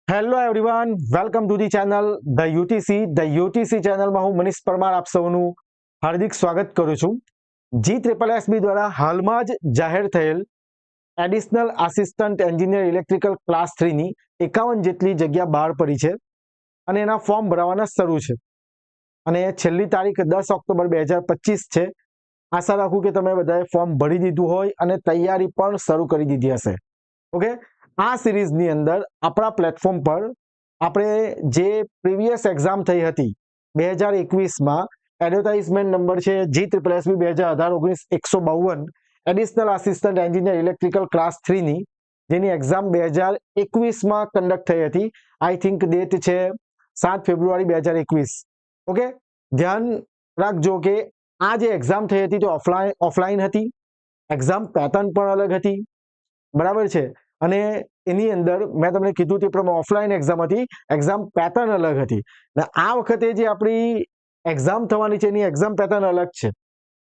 Hello everyone, welcome to the channel the UTC. The UTC ચેનલમાં હું મનીષ પરમાર આપ સૌનું હાર્દિક સ્વાગત કરું છું. GSSB દ્વારા હાલમાં જ જાહેર થયેલ additional assistant engineer electrical class 3ની 51 જેટલી જગ્યા બહાર પડી છે અને એના ફોર્મ ભરાવાના શરૂ છે અને છેલ્લી તારીખ 10 ઓક્ટોબર 2025 છે. આશા રાખું કે તમે બધાએ ફોર્મ ભરી દીધું હોય અને તૈયારી પણ શરૂ કરી દીધી હશે. ઓકે, આ સિરીઝની અંદર આપણા પ્લેટફોર્મ પર આપણે જે પ્રીવિયસ એક્ઝામ થઈ હતી 2021માં, એડવર્ટાઇઝમેન્ટ નંબર છે GSSB 2018-19-152, additional assistant engineer electrical class 3ની, જેની એક્ઝામ 2021માં કન્ડક્ટ થઈ હતી. આઈ થિંક ડેટ છે 7 ફેબ્રુઆરી 2021. ઓકે, ધ્યાન રાખજો કે આ જે એક્ઝામ થઈ હતી તે ઓફલાઈન હતી. એક્ઝામ પેટર્ન પણ અલગ હતી, બરાબર છે. અને એની અંદર મેં તમને કીધું તે પ્રમાણે ઓફલાઈન એક્ઝામ હતી, એક્ઝામ પેટર્ન અલગ હતી. અને આ વખતે જે આપણી એક્ઝામ થવાની છે એની એક્ઝામ પેટર્ન અલગ છે.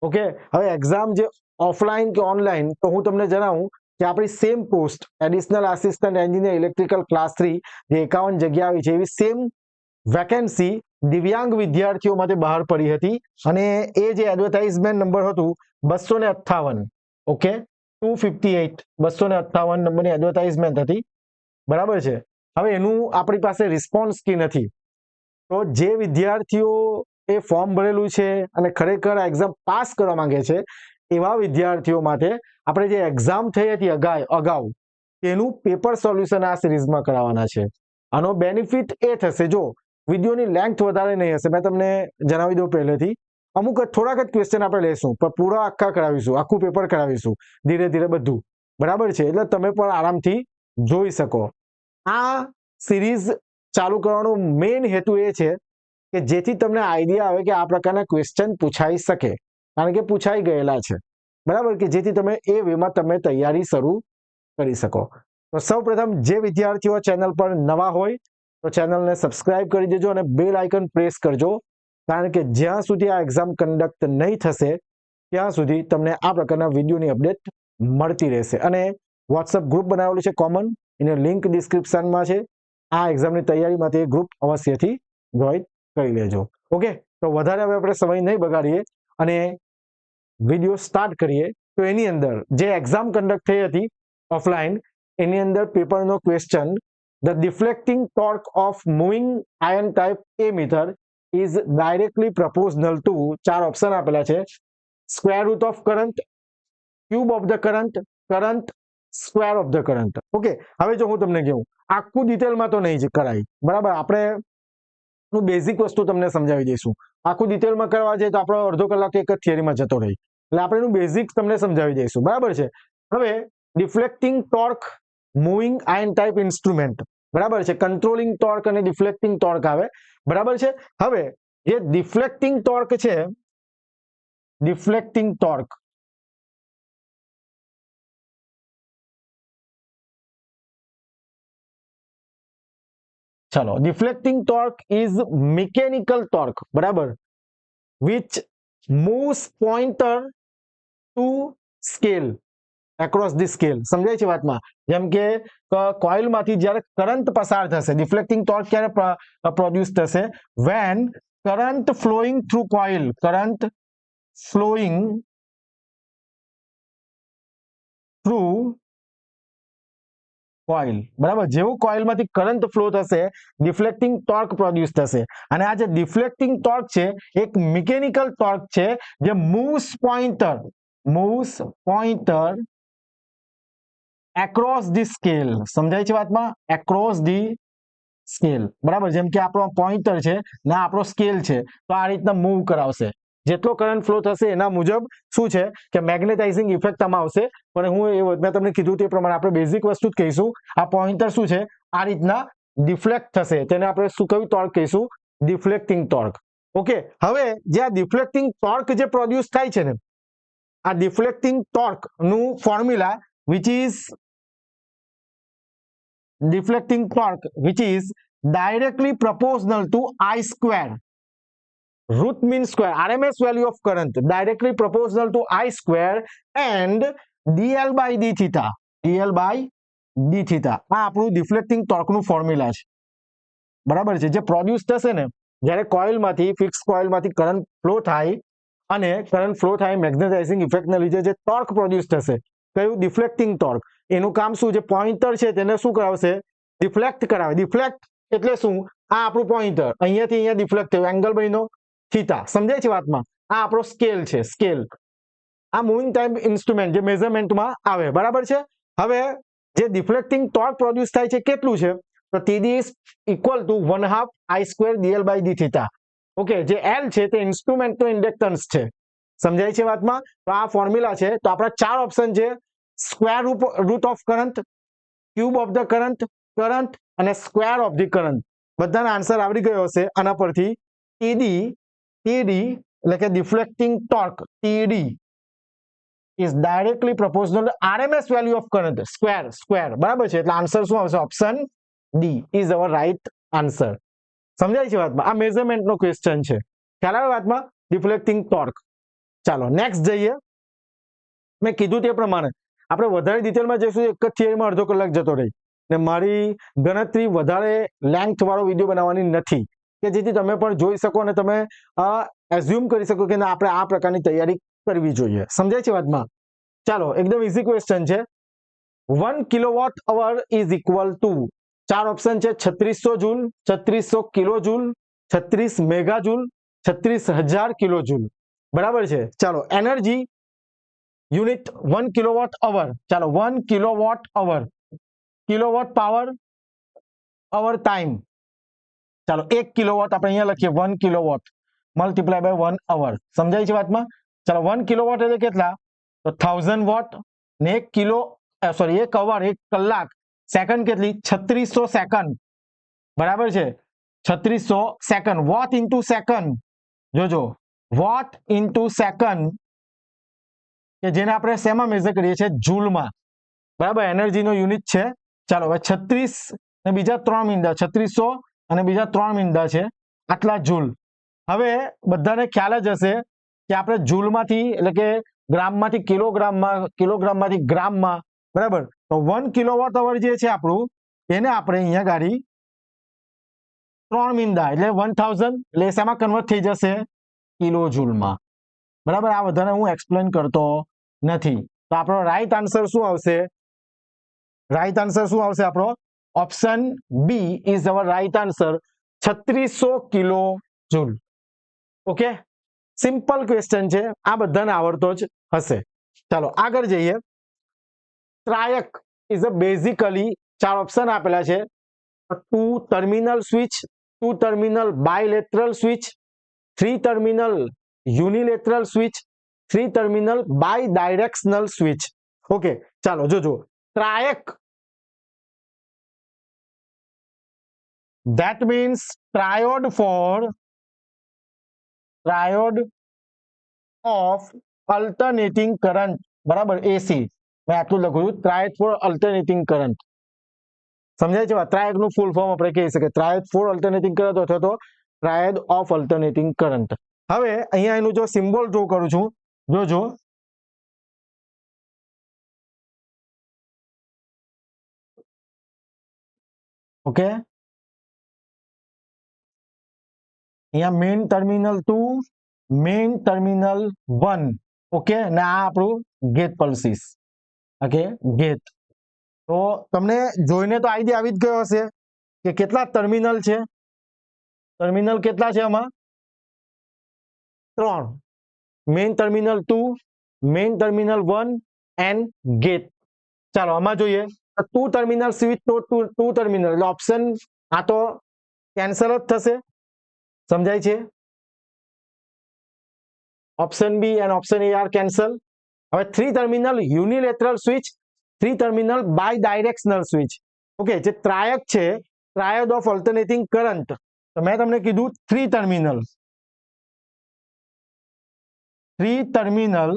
ઓકે, હવે એક્ઝામ જે ઓફલાઈન કે ઓનલાઈન, તો હું તમને જણાવું કે આપણી same post additional assistant engineer electrical class 3 જે 51 જગ્યા આવી છે, એવી સેમ વેકેન્સી દિવ્યાંગ વિદ્યાર્થીઓ માટે બહાર પડી હતી અને એ જે એડવર્ટાઇઝમેન્ટ નંબર હતું 258. ઓકે, 258 નંબરની એડવર્ટાઇઝમેન્ટ હતી, બરાબર છે. હવે એનું આપણી પાસે રિસ્પોન્સ કી નથી. તો જે વિદ્યાર્થીઓ એ ફોર્મ ભરેલું છે અને ખરેખર આ એક્ઝામ પાસ કરવા માંગે છે, એવા વિદ્યાર્થીઓ માટે આપણે જે એક્ઝામ થઈ હતી અગાઉ તેનું પેપર સોલ્યુશન આ સિરીઝમાં કરાવવાના છે. આનો બેનિફિટ એ થશે, જો વિડીયોની લેન્થ વધારે નહીં હશે, મેં તમને જણાવી દઉં પહેલેથી, અમુક થોડાક જ ક્વેશ્ચન આપણે લઈશું પણ પૂરા આખા કરાવીશું, આખું પેપર કરાવીશું ધીરે ધીરે બધું, બરાબર છે. એટલે તમે પણ આરામથી જોઈ શકો. આ સિરીઝ ચાલુ કરવાનો મેઇન હેતુ એ છે કે જેથી તમને આઈડિયા આવે કે આ પ્રકારના ક્વેશ્ચન પૂછાઈ શકે, કારણ કે પૂછાઈ ગયેલા છે, બરાબર, કે જેથી તમે એ વેમાં તમે તૈયારી શરૂ કરી શકો. તો સૌ પ્રથમ જે વિદ્યાર્થીઓ ચેનલ પર નવા હોય તો ચેનલને સબસ્ક્રાઇબ કરી દેજો અને બેલ આઇકન પ્રેસ કરજો, કારણ કે જ્યાં સુધી આ એક્ઝામ કન્ડક્ટ નહીં થશે ત્યાં સુધી તમને આ પ્રકારના વિડીયોની અપડેટ મળતી રહેશે. અને વોટ્સઅપ ગ્રુપ બનાવેલું છે કોમન, એની લિંક ડિસ્ક્રિપ્શનમાં છે. આ એક્ઝામની તૈયારી માટે એ ગ્રુપ અવશ્યથી જોઈન કરી લેજો. ઓકે, તો વધારે હવે આપણે સમય નહીં બગાડીએ અને વિડીયો સ્ટાર્ટ કરીએ. તો એની અંદર જે એક્ઝામ કન્ડક્ટ થઈ હતી ઓફલાઈન, એની અંદર પેપરનો question, the deflecting torque of moving iron type ammeter is directly proportional to, 4 option આપેલા છે: square root of current, cube of the current, current, square of the current. Okay, હવે જો હું તમને કહું, આખું ડિટેલમાં તો નહીં જ કરાય, બરાબર, આપણે બેઝિક વસ્તુ તમને સમજાવી દઈશું. આખું ડિટેલમાં કરવા જાય તો આપણો અડધો કલાક એક જ થિયરીમાં જતો રહી, એટલે આપણે એનું બેઝિક તમને સમજાવી દઈશું, બરાબર છે. હવે deflecting torque moving iron type instrument, બરાબર છે, કંટ્રોલિંગ ટોર્ક અને ડિફ્લેક્ટિંગ ટોર્ક આવે, બરાબર છે. હવે જે ડિફ્લેક્ટિંગ ટોર્ક છે, ડિફ્લેક્ટિંગ ટોર્ક, ચલો, deflecting torque is mechanical torque, બરાબર, which moves pointer to scale across the scale. સમજાય છે વાતમાં? જેમ કે કોઇલમાંથી જ્યારે કરંટ પસાર થશે, ડિફ્લેક્ટિંગ ટોર્ક ક્યારે પ્રોડ્યુસ થશે? when current flowing through coil, current flowing through coil, બરાબર, જેવું કોઇલમાંથી કરંટ ફ્લો થશે ડિફ્લેક્ટિંગ ટોર્ક પ્રોડ્યુસ થશે. અને આ જે ડિફ્લેક્ટિંગ ટોર્ક છે એક મિકેનિકલ ટોર્ક છે જે moves pointer across the scale. સમજાય છે વાતમાં? એક્રોસ ધી સ્કેલ, બરાબર. જેમ કે આપણો પોઇન્ટર છે ને આપણો સ્કેલ છે, તો આ રીતના મૂવ કરાવશે. જેટલો કરંટ ફ્લો થશે એના મુજબ શું છે કે મેગ્નેટાઇઝિંગ ઇફેક્ટ આમાં આવશે. પણ મેં તમને કીધું તે પ્રમાણે આપણે બેઝિક વસ્તુ જ કહીશું. આ પોઇન્ટર શું છે, આ રીતના ડિફ્લેક્ટ થશે, તેને આપણે શું કયું ટોર્ક કહીશું? Deflecting torque. ઓકે, હવે જે આ ડિફ્લેક્ટિંગ ટોર્ક જે પ્રોડ્યુસ થાય છે ને, આ ડિફ્લેક્ટિંગ ટોર્ક નું formula which is directly proportional to I square, root mean square, RMS value of current, directly proportional to I square and dl by d theta, D theta આ આપણું deflecting ટોર્કનું formula છે, બરાબર છે, જે produce થશે ને જ્યારે કોઇલમાંથી ફિક્સ કોઇલમાંથી કરંટ ફ્લો થાય અને કરંટ ફ્લો થાય મેગ્નેટાઇઝિંગ ઇફેક્ટના લીધે જે ટોર્ક પ્રોડ્યુસ થશે કયું ડિફ્લેક્ટિંગ ટોર્ક, એનું કામ શું છે, પોઇન્ટર છે તેને શું કરાવશે, ડિફ્લેક્ટ કરાવે. ડિફ્લેક્ટ એટલે શું, આ આપણું પોઇન્ટર અહીંયાથી અહીંયા ડિફ્લેક્ટ થયું, એંગલ બન્યો થીટા, સમજાય છે વાતમાં. આ આપણો સ્કેલ છે, સ્કેલ, આ મૂવિંગ ટાઈપ ઇન્સ્ટ્રુમેન્ટ જે મેઝરમેન્ટમાં આવે, બરાબર છે. હવે જે ડિફ્લેક્ટિંગ ટોર્ક પ્રોડ્યુસ થાય છે કેટલું છે, તો TD is equal two 1/2 I² dl by d theta. Okay, જે L છે તે ઇન્સ્ટ્રુમેન્ટનો ઇન્ડક્ટન્સ છે, સમજાય છે વાતમાં. તો આ ફોર્મ્યુલા છે. તો આપણા 4 ઓપ્શન છે, square root of current, cube of the current, current અને સ્ક્વેર ઓફ ધ કરંટ. બધાના આન્સર આવડી ગયો હશે આના પરથી. TD એટલે કે deflecting torque TD is directly proportional to RMS value of current square, બરાબર છે. એટલે આન્સર શું આવશે, option D is our right answer. સમજાય છે વાતમાં. આ મેઝરમેન્ટનો ક્વેશ્ચન છે, ખ્યાલ આવે વાતમાં, ડિફ્લેક્ટિંગ ટોર્ક. ચાલો નેક્સ્ટ જઈએ. મેં કીધું તે પ્રમાણે આપણે વધારે ડિટેલમાં જઈશું, એક જ થિયરીમાં અડધો કલાક જતો રહી ને મારી ગણતરી વધારે લેન્થ વાળો વિડીયો બનાવવાની નથી, કે જેથી તમે પણ જોઈ શકો અને તમે એઝ્યુમ કરી શકો કે આપણે આ પ્રકારની તૈયારી કરવી જોઈએ. સમજાય છે વાતમાં. ચાલો એકદમ ઇઝી ક્વેશ્ચન છે. 1 kilowatt hour is equal to, 4 option છે, 3600 joule, 3600 kilo joule, 36 mega joule, 36,000 kilo joule, બરાબર છે. ચાલો એનર્જી યુનિટ 1 કિલોવોટ અવર. ચાલો 1 kilowatt hour, kilowatt power, hour time. ચાલો 1 કિલોવોટ આપણે અહીંયા લખીએ, 1 કિલોવોટ મલ્ટીપ્લાય બાય 1 અવર. સમજાય છે વાતમાં. ચાલો 1 કિલોવોટ એટલે કેટલા, તો 1000 વોટ ને 1 કિલો સોરી 1 અવર 1 કલાક, સેકન્ડ કેટલી, 3600 સેકન્ડ, બરાબર છે. 3600 સેકન્ડ. વોટ ઇન્ટુ સેકન્ડ, જોજો વોટ ઇન્ટુ સેકન્ડ, કે જેને આપણે શેમાં મેઝર કરીએ છીએ, જૂલમાં, બરાબર, એનર્જીનો યુનિટ છે. ચાલો હવે 36 ને બીજા 3 મીંડા, 3600 અને બીજા 3 મીંડા છે, આટલા જૂલ. હવે બધાને ખ્યાલ જ હશે કે આપણે જૂલમાંથી એટલે કે ગ્રામમાંથી કિલોગ્રામમાં, કિલોગ્રામમાંથી ગ્રામમાં, બરાબર. તો 1 કિલોવોટ અવર જે છે આપણું, એને આપણે અહીંયા ગાડી 3 મીંડા એટલે 1000 એટલે શેમાં કન્વર્ટ થઈ જશે, કિલો જૂલમાં, બરાબર. આ બધાને હું એક્સપ્લેન કરતો નથી. તો આપણો રાઈટ આન્સર શું આવશે, રાઈટ આન્સર શું આવશે આપણો, option B is our right answer, 3600 kilo joule. Okay, simple question છે, આ બધાને આવડતો જ હશે. ચાલો આગળ જઈએ. Triac is a basically 4 option આપેલા છે, 2 terminal switch, 2 terminal bilateral switch, 3 terminal unilateral switch, 3 terminal by directional switch. Okay, ચાલો જોજો. ટ્રાયક, that means triode of alternating current, બરાબર, AC. મેં આટલું લખ્યું, ટ્રાયડ ફોર અલ્ટરનેટિંગ કરંટ. સમજાય છે વાત. ટ્રાયડ નું ફૂલ ફોર્મ આપણે કહી શકીએ, ટ્રાયડ ફોર અલ્ટરનેટિંગ કરંટ અથવા તો ટ્રાયડ ઓફ અલ્ટરનેટિંગ કરંટ. હવે અહીંયા એનું જો સિમ્બોલ ડ્રો કરું છું, જોજો. ઓકે, અહીંયા main terminal 2, main terminal 1, okay, ને આ આપણું ગેટ પલ્સીસ. Okay, gate. તો તમને જોઈને તો આઈડિયા આવી જ ગયો હશે કે કેટલા ટર્મિનલ છે. ટર્મિનલ કેટલા છે આમાં, 3. Main terminal 2, main terminal 1 and gate. ચાલો આમાં જોઈએ. 2 ટર્મિનલ સ્વિચ, તો 2 ટર્મિનલ એટલે ઓપ્શન આ તો કેન્સલ જ થશે. સમજાય છે. Option B and option A are cancel. હવે 3 terminal unilateral switch, 3 terminal by directional switch. Okay, જે ટ્રાયડ છે, ટ્રાયડ ઓફ અલ્ટરનેટિંગ કરંટ, તો મેં તમને કીધું 3 terminal, 3 terminal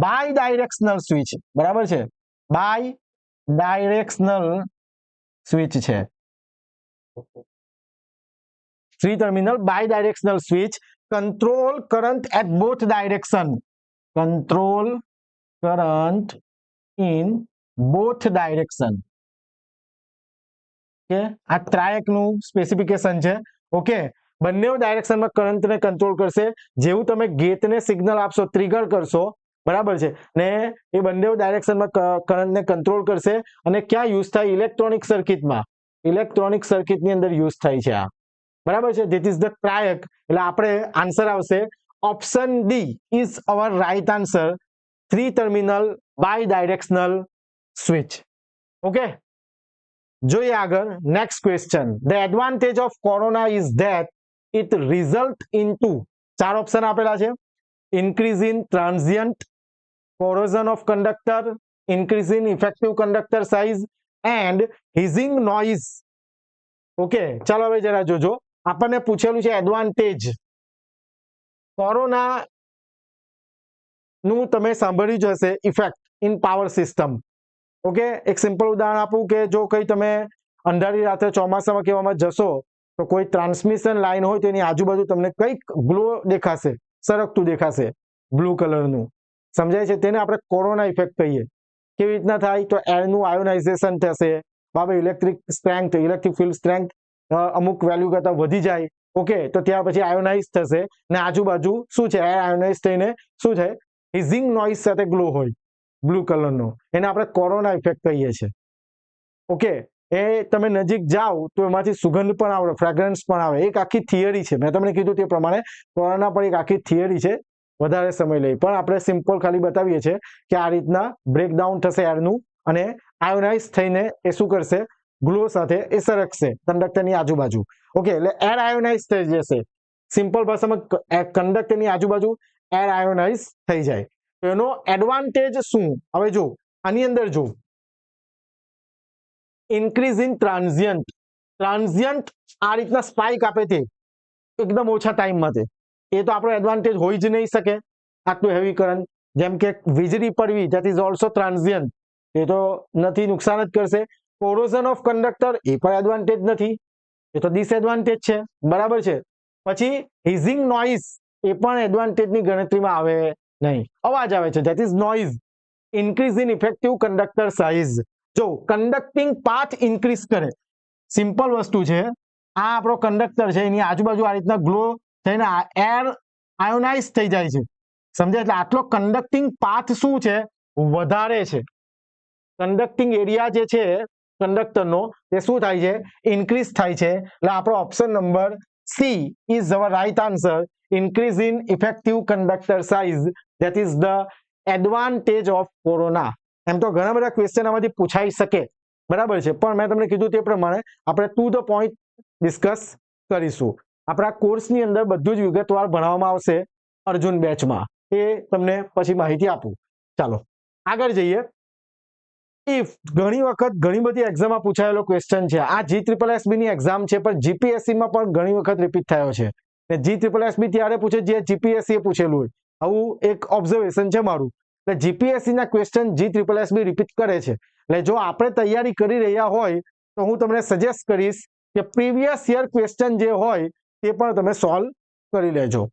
by directional switch, બરાબર છે, બાય ડાયરેક્શનલ સ્વિચ છે. 3 terminal bidirectional switch control current at both direction, control current in both direction. કે આ ટ્રાયકનું સ્પેસિફિકેશન છે. ઓકે, બંને ડાયરેક્શનમાં કરંટને કંટ્રોલ કરશે. જેવું તમે ગેટને સિગ્નલ આપશો, ટ્રિગર કરશો, બરાબર છે, ને એ બંને ડાયરેક્શનમાં કરંટને કંટ્રોલ કરશે. અને ક્યાં યુઝ થાય? ઇલેક્ટ્રોનિક સર્કિટમાં. ઇલેક્ટ્રોનિક સર્કિટની અંદર યુઝ થાય છે આ, બરાબર છે. This is the trick. એટલે આપણે આન્સર આવશે option D is our right answer. 3 terminal by directional switch. Okay, જોઈએ આગળ. Next question. The advantage of corona is that it result into, 4 option આપેલા છે. Increase in transient corrosion of conductor, increase in effective conductor size and hissing noise. Okay, ચાલો હવે જરા જોજો. આપણને પૂછેલું છે એડવાન્ટેજ. કોરોના નું તમે સાંભળ્યું જ હશે, effect in power system. Okay, એક સિમ્પલ ઉદાહરણ આપું કે જો કઈ તમે અંધારી રાત્રે ચોમાસામાં કેવામાં જશો તો કોઈ ટ્રાન્સમિશન લાઈન હોય તેની આજુબાજુ તમને કંઈક ગ્લો દેખાશે, સરકતું દેખાશે, બ્લુ કલરનું. સમજાય છે? તેને આપણે કોરોના ઇફેક્ટ કહીએ. કેવી રીતના થાય? તો એરનું આયોનાઇઝેશન થશે, બાબા electric strength, electric field strength અમુક વેલ્યુ કરતા વધી જાય. ઓકે, તો ત્યાર પછી આયોનાઇઝ થશે ને આજુબાજુ શું છે? એર આયોનાઇઝ થઈને શું છે? હિઝિંગ નોઇઝ સાથે ગ્લો હોય બ્લુ કલરનો. એને આપણે કોરોના ઇફેક્ટ કહીએ છીએ. ઓકે, એ તમે નજીક જાઓ તો એમાંથી સુગંધ પણ આવે, ફ્રેગ્રન્સ પણ આવે. એક આખી થિયરી છે. મેં તમને કીધું તે પ્રમાણે કોરોના પણ એક આખી થિયરી છે. વધારે સમય લઈ પણ આપણે સિમ્પલ ખાલી બતાવીએ છીએ કે આ રીતના બ્રેકડાઉન થશે એરનું અને આયોનાઇઝ થઈને એ શું કરશે? ગ્લો સાથે એ સરકશે કંડક્ટરની આજુબાજુ. ઓકે, એટલે એર આયોનાઇઝ થઈ જશે. સિમ્પલ ભાષામાં કંડક્ટરની આજુબાજુ એર આયોનાઇઝ થઈ જાય. તો એનો એડવાન્ટેજ શું? હવે જો આની અંદર જો ઇન્ક્રીઝ ઇન ટ્રાન્ઝિયન્ટ. ટ્રાન્ઝિયન્ટ આ રીતના સ્પાઇક આપે તે એકદમ ઓછા ટાઈમમાં તે, એ તો આપણો એડવાન્ટેજ હોઈ જ નહીં શકે. આટલું હેવી કરંટ, જેમ કે વીજળી પડવી, ધેટ ઇઝ ઓલ્સો ટ્રાન્ઝિયન્ટ, એ તો નથી, નુકસાન જ કરશે. કોરોઝન ઓફ કંડક્ટર, એ પણ એડવાન્ટેજ નથી, એ તો ડિસએડવાન્ટેજ છે, બરાબર છે. પછી હિઝિંગ નોઇઝ, એ પણ એડવાન્ટેજની ગણતરીમાં આવે નહીં. અવાજ આવે છે, that is noise. Increase in effective conductor size. જો કંડક્ટિંગ પાથ ઇન્ક્રીઝ કરે, સિમ્પલ વસ્તુ છે. આ આપણો કંડક્ટર છે, એની આજુબાજુ આ રીતના ગ્લો થઈને એર આયોનાઇઝ થઈ જાય છે. સમજાય? એટલે આટલો કંડક્ટિંગ પાથ શું છે? વધારે છે. કંડક્ટિંગ એરિયા જે છે કંડક્ટરનો એ શું થાય છે? ઇન્ક્રીઝ થાય છે. એટલે આપણો option number C is our right answer. Increase in effective conductor size, that is the advantage of corona. એમ તો ઘણા બધા ક્વેશ્ચન આમાંથી પૂછાઈ શકે, બરાબર છે, પણ મેં તમને કીધું તે પ્રમાણે આપણે ટુ ધ પોઈન્ટ ડિસ્કસ કરીશું. આપણા કોર્સની અંદર બધું જ વિગતવાર ભણાવવામાં આવશે અર્જુન બેચમાં. એ તમને પછી માહિતી આપું. ચાલો આગળ જઈએ. ઇફ ઘણી વખત ઘણી બધી એક્ઝામમાં પૂછાયેલો ક્વેશ્ચન છે. આ GSSB ની એક્ઝામ છે, પણ GPSC માં પણ ઘણી વખત રિપીટ થયો છે. GSSB ત્યારે પૂછે જે GPSC એ પૂછેલું હોય. આવું એક ઓબ્ઝર્વેશન છે મારું. એટલે GPSC ના ક્વેશ્ચન GSSB રિપીટ કરે છે. એટલે જો આપણે તૈયારી કરી રહ્યા હોય તો હું તમને સજેસ્ટ કરીશ કે પ્રીવિયસ યર ક્વેશ્ચન જે હોય તે પણ તમે સોલ્વ કરી લેજો.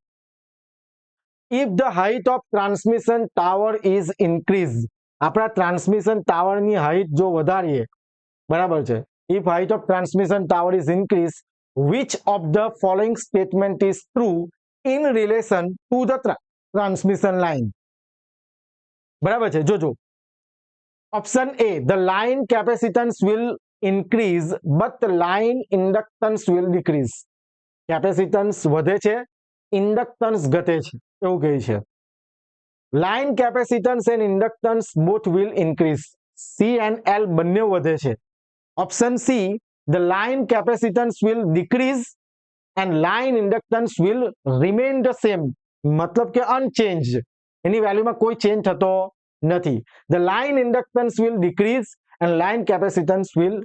If the height of transmission tower is increase, આપણા ટ્રાન્સમિશન ટાવરની હાઇટ જો વધારીએ, બરાબર છે, if height of transmission tower is increase, which of the following statement is true in relation to the transmission line? બરાબર છે, જોજો. Option A, the line capacitance will increase but the line inductance will decrease. Capacitance વધે છે, inductance ઘટે છે, એવું કહે છે. Line capacitance and inductance both will increase. C and L બંને વધે છે. Option C, the line capacitance will decrease and line inductance will remain the same. મતલબ કે અનચેન્જ, એની વેલ્યુમાં કોઈ ચેન્જ થતો નથી. The line inductance will decrease and line capacitance will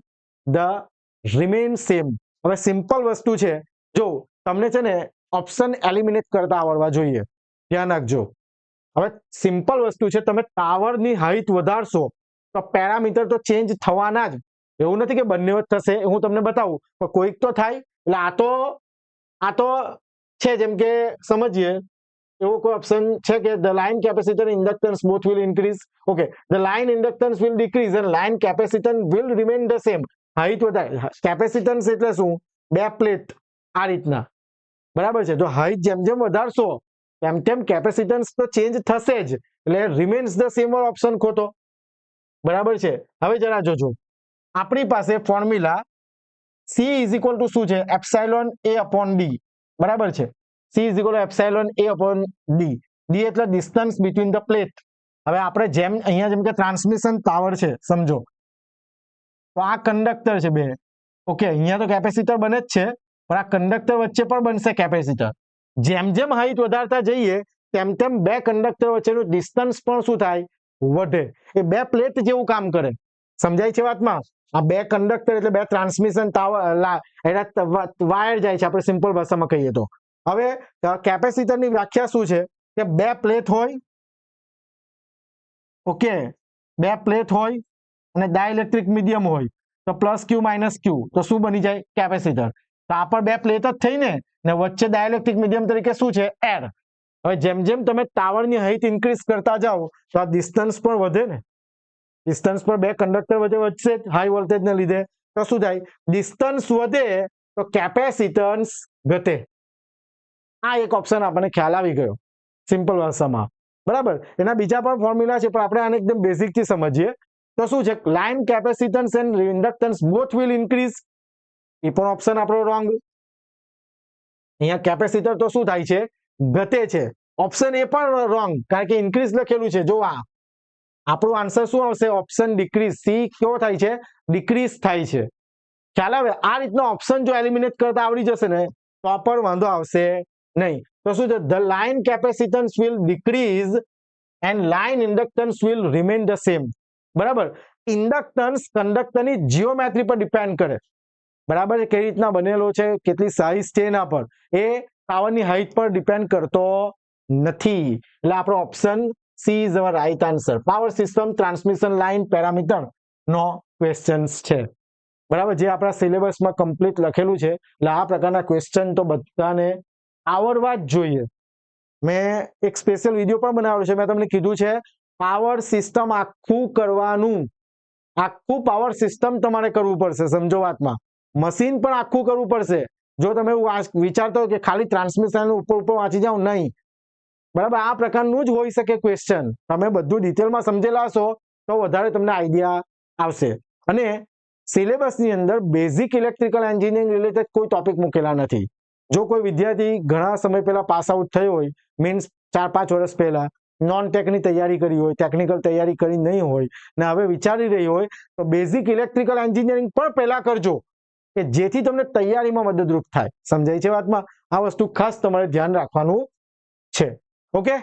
remain same. હવે સિમ્પલ વસ્તુ છે. જો તમને છે ને ઓપ્શન એલિમિનેટ કરતા આવડવા જોઈએ, ધ્યાન રાખજો. હવે સિમ્પલ વસ્તુ છે, તમે ટાવરની હાઈટ વધારશો તો પેરામીટર તો ચેન્જ થવાના જ. એવું નથી કે બંને જ થશે, હું તમને બતાવું, પણ કોઈક તો થાય. એટલે આ તો છે, જેમ કે સમજીએ એવો કોઈ ઓપ્શન છે કે the line capacitor inductance both will increase? Okay, the line inductance will decrease and line capacitance will remain the same. Height વધારે, કેપેસિટન્સ એટલે શું? બે પ્લેટ આ રીતના, બરાબર છે. જો હાઈટ જેમ જેમ વધારશો તેમ તેમ કેપેસિટન્સ તો ચેન્જ થશે જ, એટલે રિમેન્સ ધ સેમ વાળો ઓપ્શન ખોટો, બરાબર છે. હવે જરા જોજો, આપણી પાસે formula C is equal two શું છે? એપ્સાઇલોન A અપોન D, બરાબર છે. C is equal two epsilon A upon D. D એટલે ડિસ્ટન્સ બિટવીન ધ પ્લેટ. હવે આપણે જેમ અહીંયા જેમ કે ટ્રાન્સમિશન ટાવર છે, સમજો તો આ કંડક્ટર છે બે, ઓકે, અહીંયા તો કેપેસિટર બને જ છે, પણ આ કંડક્ટર વચ્ચે પણ બનશે કેપેસિટર. જેમ જેમ હાઈટ વધારતા જઈએ તેમ તેમ બે કંડક્ટર વચ્ચેનું ડિસ્ટન્સ પણ શું થાય? વધે. એ બે પ્લેટ જેવું કામ કરે, સમજાય છે વાતમાં? આ બે કંડક્ટર એટલે બે ટ્રાન્સમિશન ટાવર વાયર જાય છે, આપણે સિમ્પલ ભાષામાં કહીએ તો. હવે કેપેસિટરની વ્યાખ્યા શું છે? કે બે પ્લેટ હોય, ઓકે, બે પ્લેટ હોય અને ડાઇલેક્ટ્રિક મીડિયમ હોય, તો પ્લસ ક્યુ માઇનસ ક્યુ, તો શું બની જાય? કેપેસિટર. તો આ પણ બે પ્લેટ જ થઈ ને વચ્ચે ડાઇલેક્ટ્રિક મીડિયમ તરીકે શું છે? એર. હવે જેમ જેમ તમે ટાવરની હાઈટ ઇન્ક્રીઝ કરતા જાઓ તો આ ડિસ્ટન્સ પણ વધે ને, ડિસ્ટન્સ પર બે કંડક્ટર વચ્ચે વધશે હાઈ વોલ્ટેજને લીધે, તો શું થાય? ડિસ્ટન્સ વધે તો કેપેસિટન્સ ઘટે. આ એક ઓપ્શન આપણને ખ્યાલ આવી ગયો સિમ્પલ ભાષામાં, બરાબર. એના બીજા પણ ફોર્મ્યુલા છે, પણ આપણે આને એકદમ બેઝિક થી સમજીએ તો શું છે? Line capacitance and inductance both will increase. એ પણ ઓપ્શન આપણો રોંગ. અહીંયા કેપેસિટર તો શું થાય છે? ઘટે છે. ઓપ્શન એ પણ રોંગ, કારણ કે ઇન્ક્રીઝ લખેલું છે. જો આ આપણો આન્સર શું આવશે? Option decrease. સી કેવો થાય છે? ડિક્રીઝ થાય છે. ખ્યાલ આવે? આ રીતના ઓપ્શન જો એલિમિનેટ કરતા આવડી જશે ને તો પણ વાંધો આવશે નહીં. તો શું છે? The line capacitance will decrease and line inductance will remain the same, બરાબર. ઇન્ડક્ટન્સ કંડક્ટરની જીઓમેટ્રી પર ડિપેન્ડ કરે, બરાબર છે, કઈ રીતના બનેલો છે, કેટલી સાઇઝ છે એના પર, એ ટાવરની હાઈટ પર ડિપેન્ડ કરતો નથી. એટલે આપણો option C is our right answer. Power system transmission line parameter નો ક્વેશ્ચન છે, બરાબર, જે આપણા સિલેબસમાં કમ્પ્લીટ લખેલું છે. એટલે આ પ્રકારના ક્વેશ્ચન તો બધાને આવડવા જ જોઈએ. મેં એક સ્પેશિયલ વિડીયો પણ બનાવેલો છે. મેં તમને કીધું છે પાવર સિસ્ટમ આખું કરવાનું, આખું પાવર સિસ્ટમ તમારે કરવું પડશે. સમજો વાતમાં, મશીન પણ આખું કરવું પડશે. જો તમે વિચારતો હો કે ખાલી ટ્રાન્સમિશન ઉપર ઉપર વાંચી જાઓ, નહીં, બરાબર. આ પ્રકારનું જ હોઈ શકે ક્વેશ્ચન. તમે બધું ડિટેલમાં સમજેલા હશો તો વધારે તમને આઈડિયા આવશે. અને સિલેબસની અંદર બેઝિક ઇલેક્ટ્રિકલ એન્જિનિયરિંગ રિલેટેડ કોઈ ટોપિક મૂકેલા નથી. જો કોઈ વિદ્યાર્થી ઘણા સમય પહેલા પાસ આઉટ થયો હોય, મીન્સ 4-5 વર્ષ પહેલા, નોન ટેકની તૈયારી કરી હોય, ટેકનિકલ તૈયારી કરી નહીં હોય ને હવે વિચારી રહી હોય, તો બેઝિક ઇલેક્ટ્રિકલ એન્જિનિયરિંગ પણ પહેલા કરજો, કે જેથી તમને તૈયારીમાં મદદરૂપ થાય. સમજાય છે વાતમાં? આ વસ્તુ ખાસ તમારે ધ્યાન રાખવાનું છે. ઓકે,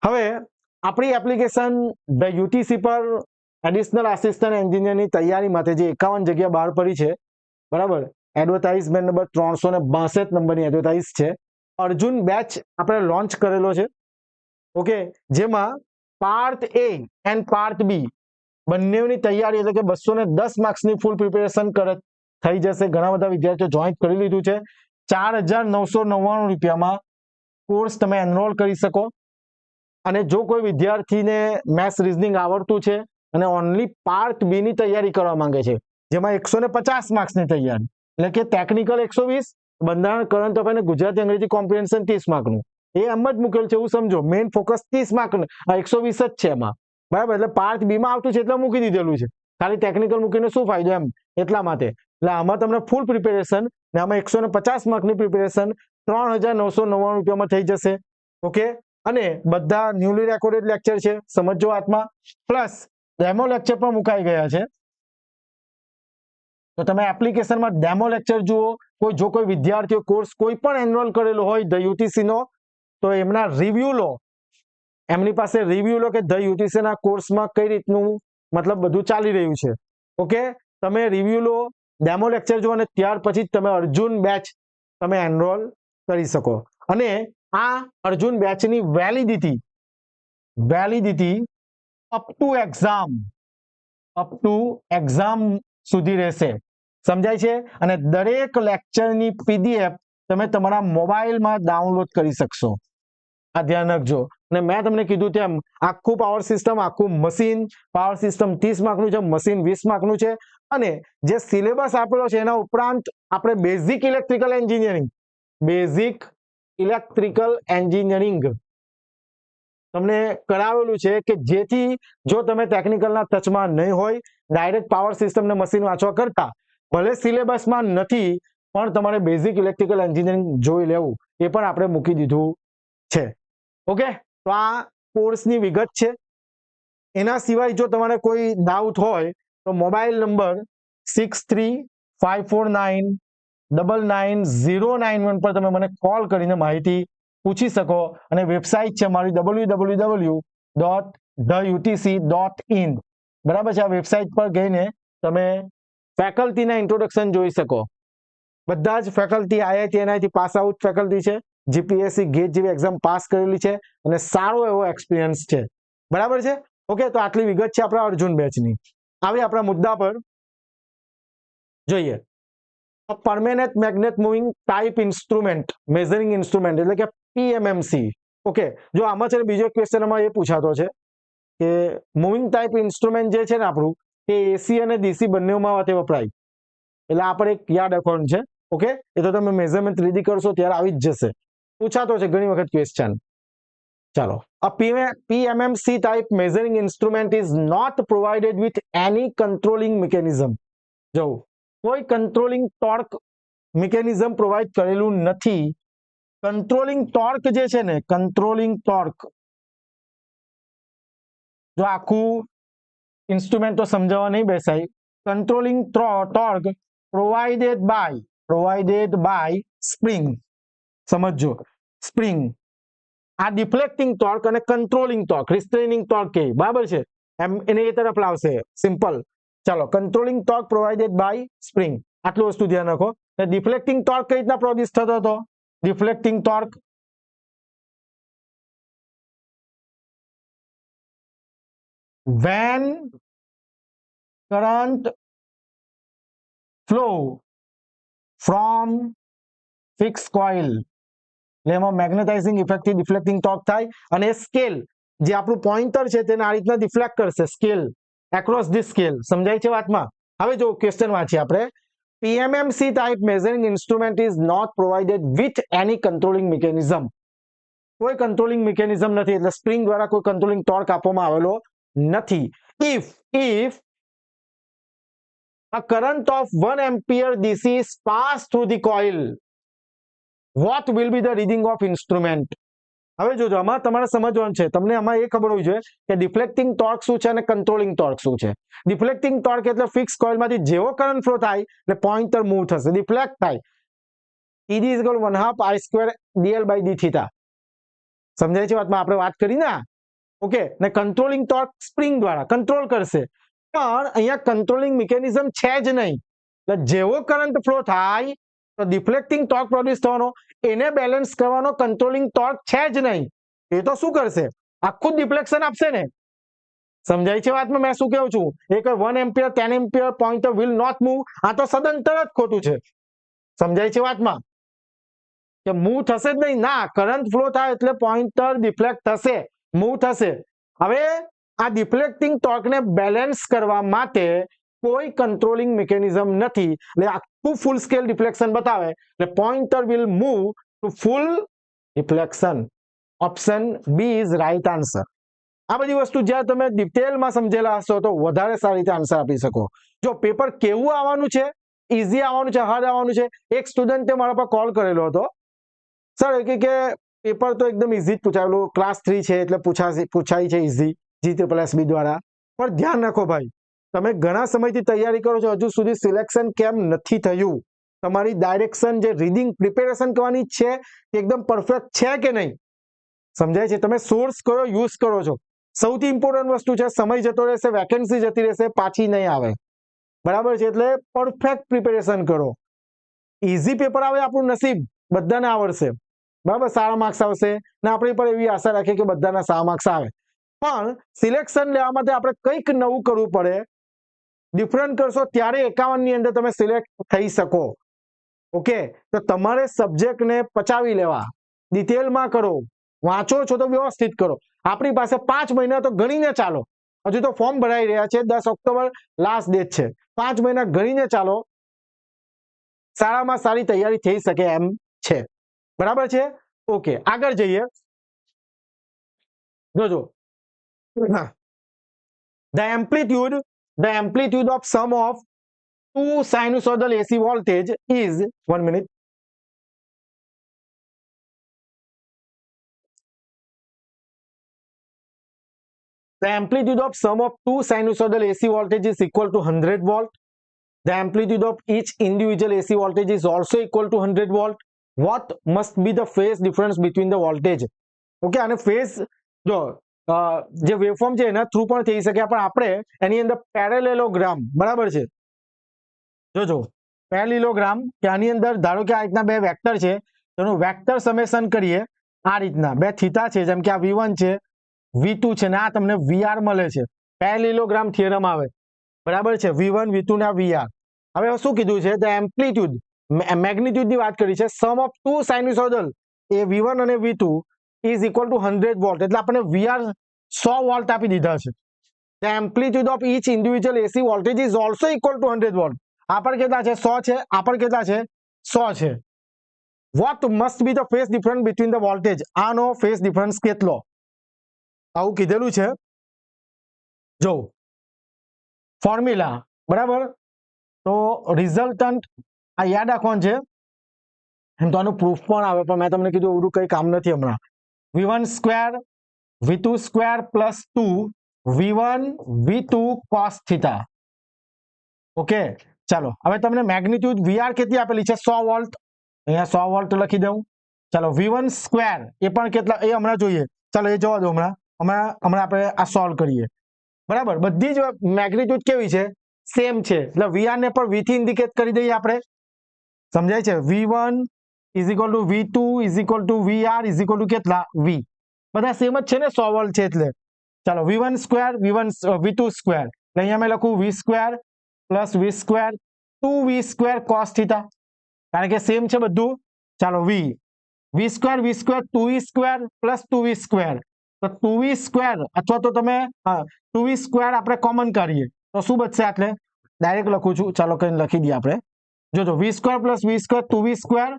હવે આપણી એપ્લિકેશન ધ યુટીસી પર એડિશનલ આસિસ્ટન્ટ એન્જિનિયરની તૈયારી માટે જે 51 જગ્યા બહાર પડી છે, બરાબર, એડવર્ટાઇઝમેન્ટ નંબર 362 નંબરની એડવર્ટાઇઝ છે. અર્જુન બેચ આપણે લોન્ચ કરેલો છે, ઓકે, જેમાં part A and part B બંનેની તૈયારી, એટલે કે 210 માર્ક્સની ફૂલ પ્રિપેરેશન થઈ જશે. ઘણા બધા વિદ્યાર્થીઓ જોઈન કરી લીધું છે. 4,999 રૂપિયામાં કોર્સ તમે એનરોલ કરી શકો. અને જો કોઈ વિદ્યાર્થીને મેથ્સ રીઝનિંગ આવડતું છે અને ઓનલી પાર્ટ બી ની તૈયારી કરવા માંગે છે, જેમાં 150 માર્ક્સની તૈયારી, એટલે કે ટેકનિકલ 120, બંધારણ, કરંટ અફેર અને ગુજરાતી અંગ્રેજી કોમ્પ્રિહેન્શન 30 માર્કનું, એ એમ જ મૂકેલ છે એવું સમજો. મેઇન ફોકસ 30 માર્કનું, 120 જ છે એમાં, બરાબર. એટલે પાર્ટ બી માં આવતું છે એટલે મૂકી દીધેલું છે. ખાલી ટેકનિકલ મૂકીને શું ફાયદો એમ, એટલા માટે. એટલે આમાં તમને ફૂલ પ્રિપેરેશન ને આમાં 150 માર્કની પ્રિપેરેશન 3,999 રૂપિયામાં થઈ જશે. ઓકે, અને બધા ન્યુલી રેકોર્ડેડ લેક્ચર છે, સમજો વાતમાં. પ્લસ ડેમો લેક્ચર પણ મુકાઈ ગયા છે, તો તમે એપ્લિકેશનમાં ડેમો લેક્ચર જુઓ. જો કોઈ વિદ્યાર્થીઓ કોર્સ કોઈ પણ એનરોલ કરેલો હોય ધ યુટીસી નો, તો એમના રિવ્યુ લો, એમની પાસે રિવ્યુ લો કે ધ યુટીસી ના કોર્સમાં કઈ રીતનું મતલબ બધું ચાલી રહ્યું છે. ઓકે, તમે રિવ્યુ લો, ડેમો લેક્ચર જુઓ, અને ત્યાર પછી તમે અર્જુન બેચ તમે એનરોલ કરી શકો. અને આ અર્જુન બેચની વેલિડિટી અપ ટુ એક્ઝામ સુધી રહેશે. સમજાય છે? અને દરેક લેક્ચરની પીડીએફ તમે તમારા મોબાઈલમાં ડાઉનલોડ કરી શકશો. આ ધ્યાન રાખજો. અને મેં તમને કીધું તેમ આખું પાવર સિસ્ટમ, આખું મશીન પાવર સિસ્ટમ 30 માર્કનું છે, મશીન 20 માર્કનું છે. અને જે સિલેબસ આપેલો છે એના ઉપરાંત આપણે બેઝિક ઇલેક્ટ્રિકલ એન્જિનિયરિંગ તમને કરાવેલું છે કે જેથી જો તમે ટેકનિકલના ટચમાં નહીં હોય, ડાયરેક્ટ પાવર સિસ્ટમ ને મશીન વાંચવા કરતા ભલે સિલેબસમાં નથી પણ તમારે બેઝિક ઇલેક્ટ્રિકલ એન્જિનિયરિંગ જોઈ લેવું, એ પણ આપણે મૂકી દીધું છે. ઓકે, તો આ કોર્સની વિગત છે. એના સિવાય જો તમારે કોઈ ડાઉટ હોય તો મોબાઈલ નંબર 6354999091 પર તમે મને કોલ કરીને માહિતી પૂછી શકો. અને વેબસાઇટ છે મારી www.theutc.in. બરાબર છે. આ વેબસાઇટ પર જઈને તમે ફેકલ્ટીના ઇન્ટ્રોડક્શન જોઈ શકો. બધા જ faculty IIT NIT pass out faculty છે, GPSC ગેટ જેવી એક્ઝામ પાસ કરેલી છે અને સારો એવો એક્સપિરિયન્સ છે. બરાબર છે. ઓકે, તો આટલી વિગત છે આપણા અર્જુન બેચની. આવી આપણા મુદ્દા પર જોઈએ. Permanent magnet moving type instrument measuring instrument એટલે કે PMMC. ઓકે, જો આમાં છે ને બીજો ક્વેશ્ચન આમાં એ પૂછાતો છે કે મૂવિંગ ટાઈપ ઇન્સ્ટ્રુમેન્ટ જે છે ને આપણું એ AC અને DC બંનેમાં વપરાય. એટલે આ પણ એક યાદ રાખવાનું છે. ઓકે, એ તો તમે મેઝરમેન્ટ રીડી કરશો ત્યારે આવી જ જશે. પૂછાતો છે ઘણી વખત ક્વેશ્ચન. ચાલો, a PMMC type measuring instrument is not provided with any controlling mechanism. જો કોઈ કંટ્રોલિંગ ટોર્ક મિકેનિઝમ પ્રોવાઈડ કરેલું નથી. કંટ્રોલિંગ ટોર્ક જે છે ને, કંટ્રોલિંગ ટોર્ક, જો આખું ઇન્સ્ટ્રુમેન્ટ તો સમજાવવા નહીં બેસાય. Controlling torque provided by spring. સમજો, સ્પ્રિંગ. આ ડિફ્લેક્ટિંગ ટોર્ક અને કંટ્રોલિંગ ટોર્ક, રિસ્ટ્રેનિંગ ટોર્ક કે બરાબર છે એમ એને એ તરફ લાવશે. સિમ્પલ. ચાલો, controlling torque provided by spring, આટલું વસ્તુ ધ્યાન રાખો. ડિફ્લેક્ટિંગ ટોર્ક કઈ રીતના પ્રોડ્યુસ થતો હતો? Deflecting torque when current flow from fixed coil, એટલે એમાં મેગ્નેટાઇઝિંગ ઇફેક્ટથી ડિફ્લેક્ટિંગ ટોર્ક થાય. અને સ્કેલ જે આપણું પોઇન્ટર છે તેને આ રીતના ડિફ્લેક્ટ કરશે, સ્કેલ એક્રોસ ધી સ્કેલ. સમજાય છે વાતમાં? હવે જો ક્વેશ્ચન વાંચીએ આપણે. PMMC type measuring instrument is not provided with any controlling mechanism. કોઈ કંટ્રોલિંગ મિકેનિઝમ નથી, એટલે સ્પ્રિંગ દ્વારા કોઈ કંટ્રોલિંગ ટોર્ક આપવામાં આવેલો નથી. if a current of 1 ampere DC is passed through the coil, what will be the reading of instrument? હવે જોજો, આમાં તમારે સમજવાનું છે. તમને આમાં એ ખબર હોવી જોઈએ કે ડિફ્લેક્ટિંગ ટોર્ક શું છે અને કંટ્રોલિંગ ટોર્ક શું છે. ડિફ્લેક્ટિંગ ટોર્ક એટલે ફિક્સ કોઇલમાંથી જેવો કરંટ ફ્લો થાય એટલે પોઇન્ટર મૂવ થશે, ડિફ્લેક્ટ થાય. ED = 1/2 I² dl/d θ. સમજાય છે વાતમાં? આપણે વાત કરી ને. ઓકે, ને કંટ્રોલિંગ ટોર્ક સ્પ્રિંગ દ્વારા કંટ્રોલ કરશે. પણ અહીંયા કંટ્રોલિંગ મિકેનિઝમ છે જ નહીં. એટલે જેવો કરંટ ફ્લો થાય તો ડિફ્લેક્ટિંગ ટોર્ક પ્રોડ્યુસ થવાનો, એને બેલેન્સ કરવાનો કંટ્રોલિંગ ટોર્ક છે જ નહીં. એ તો શું કરશે? આખું ડિફ્લેક્શન આપશે ને. સમજાય છે વાતમાં મેં શું કહું છું? એ કોઈ 1 ampere 10 ampere pointer will not move, આ તો સદંતર જ ખોટું છે. સમજાય છે વાતમાં? કે મૂવ થશે જ નહીં ના. કરંટ ફ્લો થાય એટલે પોઇન્ટર ડિફ્લેક્ટ થશે, મૂવ થશે. હવે આ ડિફ્લેક્ટિંગ ટોર્કને બેલેન્સ કરવા માટે કોઈ કંટ્રોલિંગ મિકેનિઝમ નથી. એટલે આખું ફૂલ સ્કેલ ડિફ્લેક્શન બતાવે એટલે pointer will move to full deflection. Option B is right answer. આ બધી વસ્તુ જ્યારે તમે ડિટેલમાં સમજેલા હશો તો વધારે સારી રીતે આન્સર આપી શકો. જો પેપર કેવું આવવાનું છે, ઇઝી આવવાનું છે, હાર્ડ આવવાનું છે. એક સ્ટુડન્ટે મારા પર કોલ કરેલો હતો. સર કે પેપર તો એકદમ ઇઝી જ પૂછાયેલું, ક્લાસ 3 છે એટલે પૂછાય છે ઇઝી GSSB દ્વારા. પણ ધ્યાન રાખો ભાઈ, તમે ઘણા સમયથી તૈયારી કરો છો, હજુ સુધી સિલેક્શન કેમ નથી થયું? તમારી ડાયરેક્શન જે રીડિંગ પ્રિપેરેશન કરવાની છે એકદમ પરફેક્ટ છે કે નહીં? સમજાય છે? તમે સોર્સ કયો યુઝ કરો છો? સૌથી ઇમ્પોર્ટન્ટ વસ્તુ છે. સમય જતો રહેશે, વેકેન્સી જતી રહેશે, પાછી નહીં આવે. બરાબર છે? એટલે પરફેક્ટ પ્રિપેરેશન કરો. ઇઝી પેપર આવે આપણું નસીબ, બધાને આવડશે. બરાબર, સારા માર્ક્સ આવશે ને આપણે પણ એવી આશા રાખીએ કે બધાના સારા માર્ક્સ આવે. પણ સિલેક્શન લેવા માટે આપણે કંઈક નવું કરવું પડે. ડિફરન્ટ કરશો ત્યારે 51 ની અંદર તમે સિલેક્ટ થઈ શકો. ઓકે, તો તમારે સબ્જેક્ટને પચાવી લેવા, ડિટેલમાં કરો. વાંચો છો તો વ્યવસ્થિત કરો. આપણી પાસે 5 મહિના તો ગણીને ચાલો, હજુ તો ફોર્મ ભરાઈ રહ્યા છે. 10 ઓક્ટોબર લાસ્ટ ડેટ છે. 5 મહિના ગણીને ચાલો, સારામાં સારી તૈયારી થઈ શકે એમ છે. બરાબર છે? ઓકે, આગળ જઈએ. જોજો, the amplitude of sum of two sinusoidal AC voltage is 1 minute. The amplitude of sum of two sinusoidal AC voltage is equal to 100 volt. The amplitude of each individual AC voltage is also equal to 100 volt. What must be the phase difference between the voltage? Okay, અને phase જો જે waveform છે એના through પણ થઈ શકે, પણ આપણે એની અંદર પેરેલેલોગ્રામ, બરાબર છે, જોજો પેરેલેલોગ્રામ કે આની અંદર ધારો કે આ રીતના બે વેક્ટર છે, તેનું વેક્ટર સમેશન કરીએ આ રીતના. બે થીટા છે, જેમ કે આ V1 છે, V2 છે, ને આ તમને VR મળે છે. પેરેલેલોગ્રામ થિયરમ આવે, બરાબર છે, V1 V2 ને VR. હવે શું કીધું છે? ધ એમ્પ્લિટ્યુડ, મેગ્નિટ્યુડ ની વાત કરી છે. સમ ઓફ ટુ સાઇનુસોઇડલ એ V1 અને V2 is equal to 100 volt, એટલે આપણે VR 100 વોલ્ટ આપી દીધા છે. The amplitude of each individual AC voltage is also equal to 100 volt. આ પણ કેટલા છે? 100 છે. આ પણ કેટલા છે? 100 છે. What must be the phase difference between the voltage? આનો ફેઝ ડિફરન્સ કેટલો? આવું કીધેલું છે. જો ફોર્મ્યુલા, બરાબર, તો રિઝલ્ટન્ટ આ યાદ રાખવાનું છે. એમ તો આનું પ્રૂફ પણ આવે, પણ મેં તમને કીધું એવડું કંઈ કામ નથી હમણાં. V1 square V2 square plus 2 V1 V2 cos theta. Okay, ચાલો હવે તમને મેગ્નિટ્યુડ VR કેટલી આપેલી છે? 100 વોલ્ટ. અહીંયા 100 વોલ્ટ લખી દઉં. ચાલો V1 સ્ક્વેર એ પણ કેટલા, એ હમણાં જોઈએ. ચાલો એ જવા દો, હમણાં આપણે આ સોલ્વ કરીએ. બરાબર, બધી જ મેગ્નિટ્યુડ કેવી છે? સેમ છે. એટલે VR ને પણ V થી ઇન્ડિકેટ કરી દઈએ આપણે. સમજાય છે? V1 is equal two V2 is equal two VR is equal two કેટલા? V. બધા સેમ જ છે ને, 100 વોલ્ટ છે એટલે. ચાલો V1 સ્ક્વેર V2 સ્ક્વેર, એટલે અહીંયા મેં લખું V square plus V square 2V square cos theta, કારણ કે સેમ છે બધું. ચાલો V square 2V square plus 2V square, તો 2V સ્ક્વેર અથવા તો તમે 2V સ્ક્વેર આપણે કોમન કરીએ તો શું બચશે? એટલે ડાયરેક્ટ લખું છું, ચાલો કઈ લખી દઈએ આપણે. જોજો V square plus V square 2V square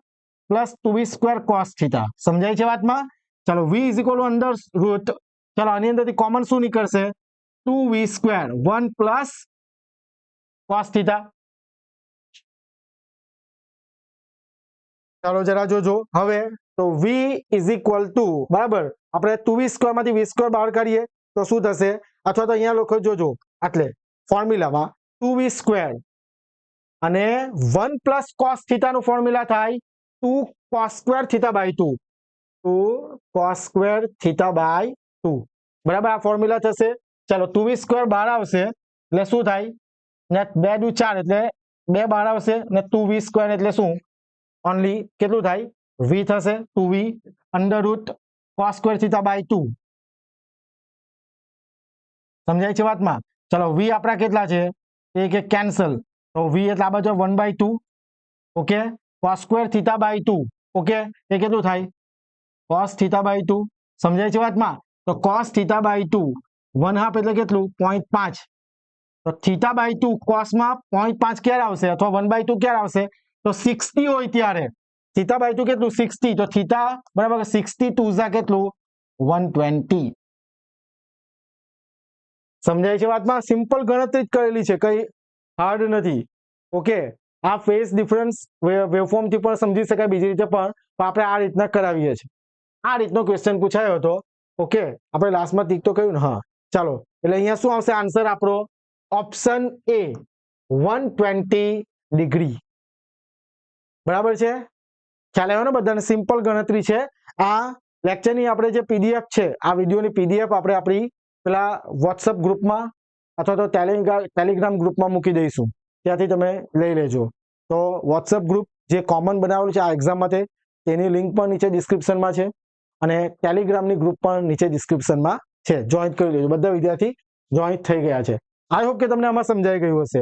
plus 2V square cos theta. સમજાય છે વાતમાં? ચાલો V is equal two under route, ચાલો આની અંદરથી કોમન શું નીકળશે? 2V square 1 plus cos theta. ચાલો જરા જોજો હવે. તો V ઇઝ ઇક્વલ ટુ, બરાબર, આપણે 2V સ્ક્વેર માંથી V સ્ક્વેર બહાર કાઢીએ તો શું થશે? અથવા તો અહીંયા લખો, જોજો, એટલે ફોર્મ્યુલામાં 2V સ્ક્વેર અને 1 પ્લસ cos થીટા નું ફોર્મ્યુલા થાય 2 cos square theta by 2. 2 cos square theta by 2, બરાબર, આ ફોર્મ્યુલા થશે. ચાલો 2V સ્ક્વેર બહાર આવશે એટલે શું થાય? ને 2 દુ 4 એટલે 2 બહાર આવશે, ને 2V સ્ક્વેર એટલે શું? ઓનલી કેટલું થાય? V થશે. 2V under root cos square theta by 2. સમજાય છે વાતમાં? ચલો V આપણા કેટલા છે? એ કે કેન્સલ, તો V એટલે આ બાજુ 1/2. Okay, cos square theta by 2. Okay, એ કેટલું થાય? cos theta by 2. સમજાય છે વાતમાં? તો cos થીટા બાય 2 1/2 એટલે કેટલું? 0.5. તો થીટા બાય 2 cos માં 0.5 ક્યારે આવશે? અથવા 1/2 ક્યારે આવશે? તો 60 હોય ત્યારે. થીટા બાય 2 કેટલું? 60. તો થીટા બરાબર 60 2 કેટલું? 120. સમજાય છે વાતમાં? સિમ્પલ ગણતરી જ કરેલી છે, કઈ હાર્ડ નથી. ઓકે, આ ફેઝ ડિફરન્સ વેવફોર્મ થી પણ સમજી શકાય, બીજી રીતે પણ આપણે આ રીતના કરાવીએ છીએ. આ રીતનો ક્વેશ્ચન પૂછાયો હતો. ઓકે, આપણે લાસ્ટમાં ટીક તો કહ્યું ને? હા, ચાલો, એટલે અહીંયા શું આવશે આન્સર આપણો? Option A 120 degree. બરાબર છે? ખ્યાલ આવ્યો ને બધાને? સિમ્પલ ગણતરી છે. આ લેક્ચરની આપણે જે PDF છે, આ વિડીયોની PDF આપણે આપણી પેલા વોટ્સઅપ ગ્રુપમાં અથવા તો ટેલિગ્રામ ગ્રુપમાં મૂકી દઈશું, ત્યાંથી તમે લઈ લેજો. તો વોટ્સઅપ ગ્રુપ જે કોમન બનાવેલું છે આ એક્ઝામ માટે, તેની લિંક પણ નીચે ડિસ્ક્રિપ્શનમાં છે, અને ટેલિગ્રામની ગ્રુપ પણ નીચે ડિસ્ક્રિપ્શનમાં છે. જોઈન કરી લેજો. બધા વિદ્યાર્થી જોઈન થઈ ગયા છે. આઈ હોપ કે તમને આમાં સમજાઈ ગયું હશે.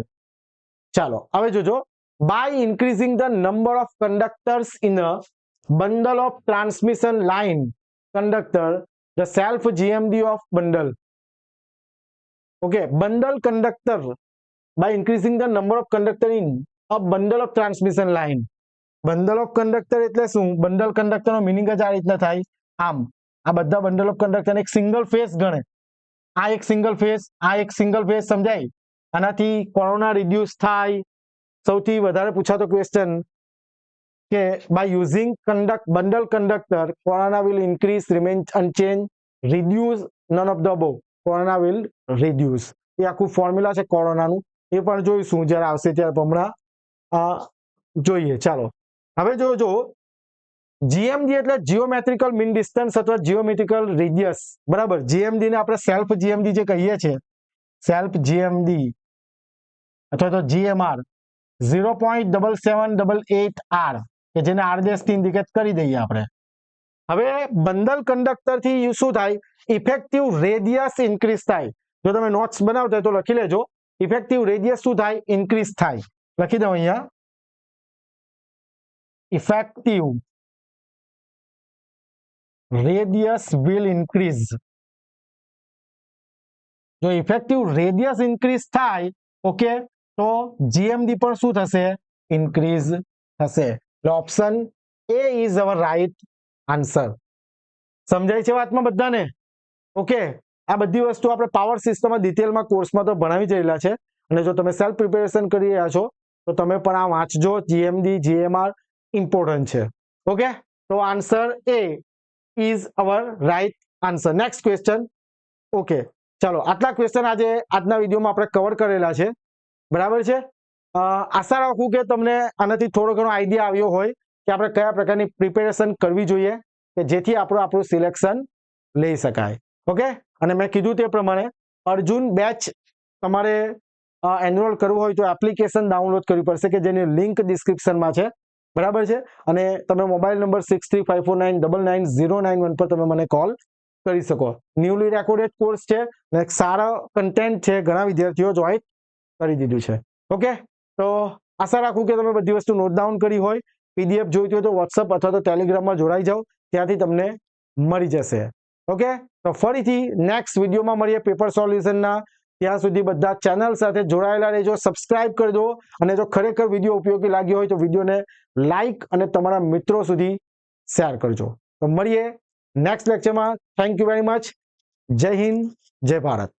ચાલો હવે જોજો. By increasing the number of conductors in a bundle of transmission line, conductor, the self GMD of bundle. Okay, bundle conductor by increasing the number of conductor in a bundle of transmission line. Bundle of conductor એટલે શું? Bundle કંડક્ટરનો meaning જ આ રીતના થાય. આમ આ બધા બંડલ ઓફ કંડક્ટર એક સિંગલ ફેઝ ગણે. આ એક સિંગલ ફેઝ, આ એક સિંગલ ફેઝ, સમજાય? આનાથી કોરોના રિડ્યુસ થાય. સૌથી વધારે પૂછાતો ક્વેશ્ચન કે by using bundle conductor corona will increase, remain unchanged, reduce, none of the above. Corona will reduce. એ આખું ફોર્મ્યુલા છે કોરોનાનું, એ પણ જોઈશું જ્યારે આવશે ત્યારે. હમણાં જોઈએ. ચાલો હવે જોજો, જીએમડી એટલે જીઓમેટ્રિકલ મીન ડિસ્ટન્સ અથવા જીઓમેટ્રિકલ રેડિયસ. બરાબર, જીએમડી ને આપણે સેલ્ફ જીએમડી જે કહીએ છીએ, સેલ્ફ જીએમડી અથવા તો જીએમઆર 0.7788R, કે જેને R થી ઇન્ડિકેટ કરી દઈએ આપણે. હવે બંડલ કંડક્ટર થી શું થાય? ઇફેક્ટિવ રેડિયસ ઇન્ક્રીઝ થાય. જો તમે નોટ્સ બનાવતા હોય તો લખી લેજો, ઇફેક્ટિવ રેડિયસ શું થાય? ઇન્ક્રીઝ થાય. લખી દો અહીંયા, ઇફેક્ટિવ રેડિયસ વિલ ઇન્ક્રીઝ. જો ઇફેક્ટિવ રેડિયસ ઇન્ક્રીઝ થાય, ઓકે, તો જીએમડી પણ શું થશે? ઇન્ક્રીઝ થશે. એટલે option A is our right answer. સમજાય છે વાતમાં બધાને? ઓકે, આ બધી વસ્તુ આપણે પાવર સિસ્ટમમાં ડિટેલમાં કોર્સમાં તો ભણાવી જ રહેલા છે, અને જો તમે સેલ્ફ પ્રિપેરેશન કરી રહ્યા છો તો તમે પણ આ વાંચજો. જીએમડી, જીએમઆર ઇમ્પોર્ટન્ટ છે. ઓકે, તો answer A is our right answer. Next question. Okay, ચાલો આટલા ક્વેશ્ચન આજે આજના વિડીયોમાં આપણે કવર કરેલા છે. બરાબર છે. આશા રાખું કે તમને આનાથી થોડો ઘણો આઈડિયા આવ્યો હોય કે આપણે કયા પ્રકારની પ્રિપેરેશન કરવી જોઈએ કે જેથી આપણું સિલેક્શન લઈ શકાય. ઓકે, અને મેં કીધું તે પ્રમાણે અર્જુન બેચ તમારે એનરોલ કરવું હોય તો એપ્લિકેશન ડાઉનલોડ કરવી પડશે કે જેની લિંક ડિસ્ક્રિપ્શનમાં છે. બરાબર છે. અને તમે મોબાઈલ નંબર 6354999091 પર તમે મને કોલ કરી શકો. ન્યૂલી રેકોર્ડેડ કોર્સ છે અને સારા કન્ટેન્ટ છે, ઘણા વિદ્યાર્થીઓ જોઈન કરી દીધું છે. ઓકે, તો આશા રાખું કે તમે બધી વસ્તુ નોટ ડાઉન કરી હોય. પીડીએફ જોઈતી હોય તો વોટ્સઅપ અથવા તો ટેલિગ્રામમાં જોડાઈ જાઓ, ત્યાંથી તમને મળી જશે. ઓકે, તો ફરીથી નેક્સ્ટ વિડીયોમાં મળીએ પેપર સોલ્યુશનના. ત્યાં સુધી બધા ચેનલ સાથે જોડાયેલા રહેજો, સબસ્ક્રાઇબ કરી દો, અને જો ખરેખર વિડીયો ઉપયોગી લાગ્યો હોય તો વિડીયોને લાઈક અને તમારા મિત્રો સુધી શેર કરજો. તો મળીએ નેક્સ્ટ લેક્ચરમાં. Thank you very much. જય હિન્દ, જય ભારત.